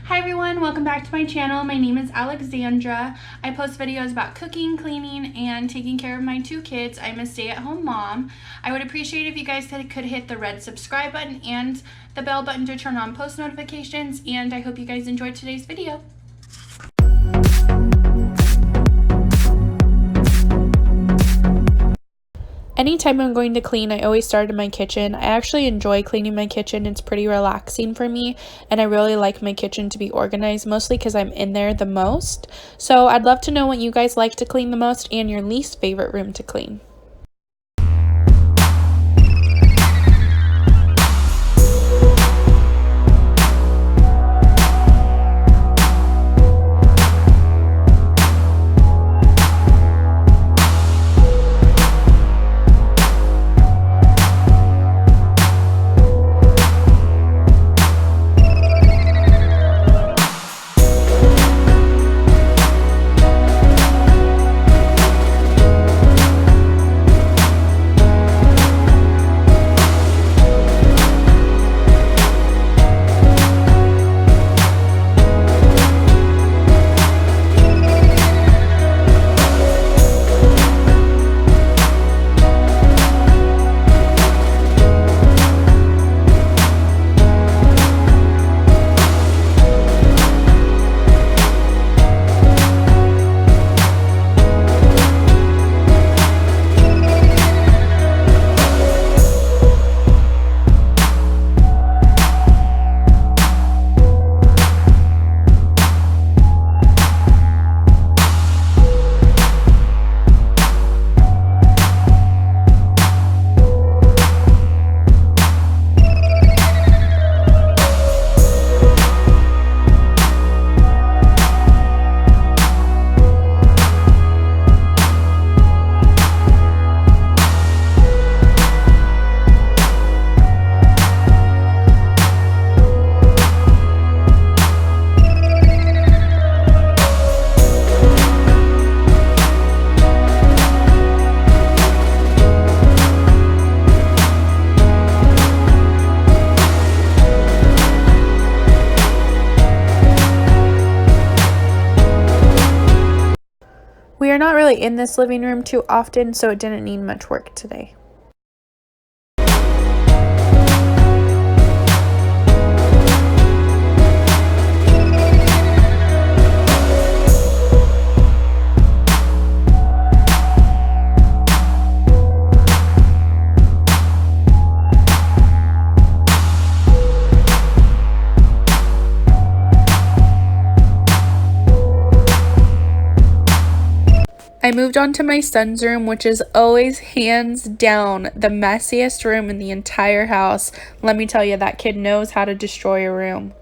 Hi everyone, welcome back to my channel. My name is Alexandra. I post videos about cooking, cleaning, and taking care of my two kids. I'm a stay-at-home mom. I would appreciate if you guys could hit the red subscribe button and the bell button to turn on post notifications, and I hope you guys enjoyed today's video. Anytime I'm going to clean, I always start in my kitchen. I actually enjoy cleaning my kitchen. It's pretty relaxing for me, and I really like my kitchen to be organized, mostly because I'm in there the most. So I'd love to know what you guys like to clean the most and your least favorite room to clean. We are not really in this living room too often, so it didn't need much work today. I moved on to my son's room, which is always hands down the messiest room in the entire house. Let me tell you, that kid knows how to destroy a room.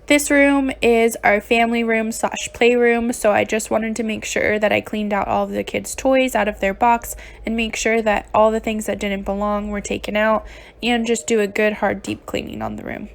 This room is our family room / playroom, so I just wanted to make sure that I cleaned out all of the kids' toys out of their box and make sure that all the things that didn't belong were taken out, and just do a good hard deep cleaning on the room.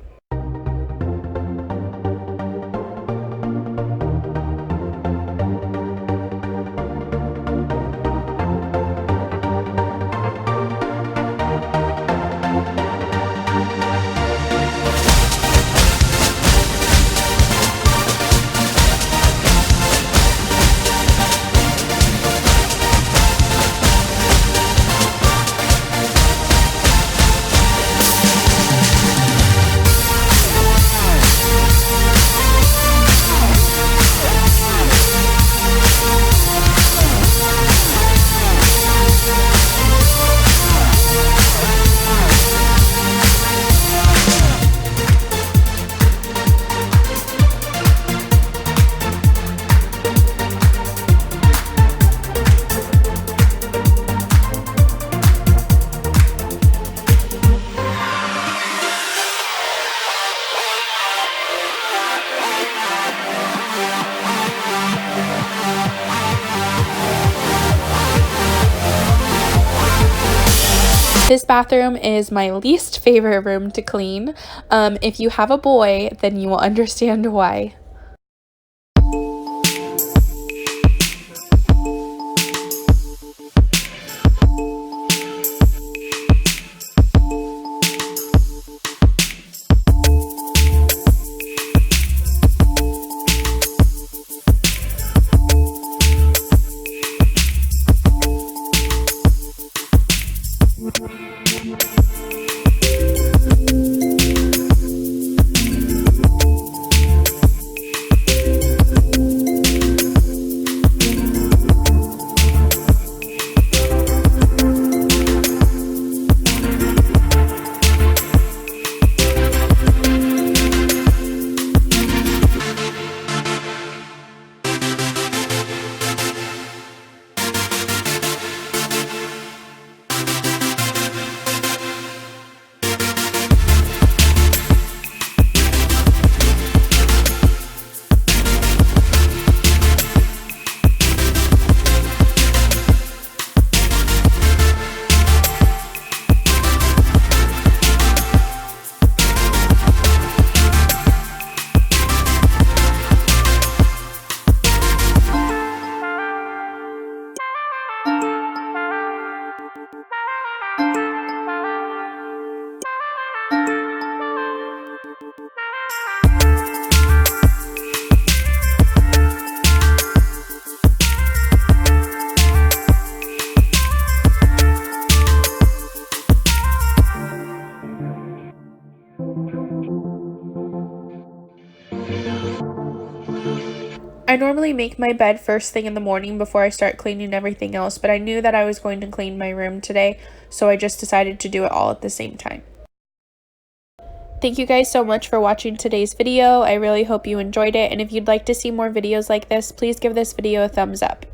This bathroom is my least favorite room to clean. If you have a boy, then you will understand why. I normally make my bed first thing in the morning before I start cleaning everything else, but I knew that I was going to clean my room today, so I just decided to do it all at the same time. Thank you guys so much for watching today's video. I really hope you enjoyed it, and if you'd like to see more videos like this, please give this video a thumbs up.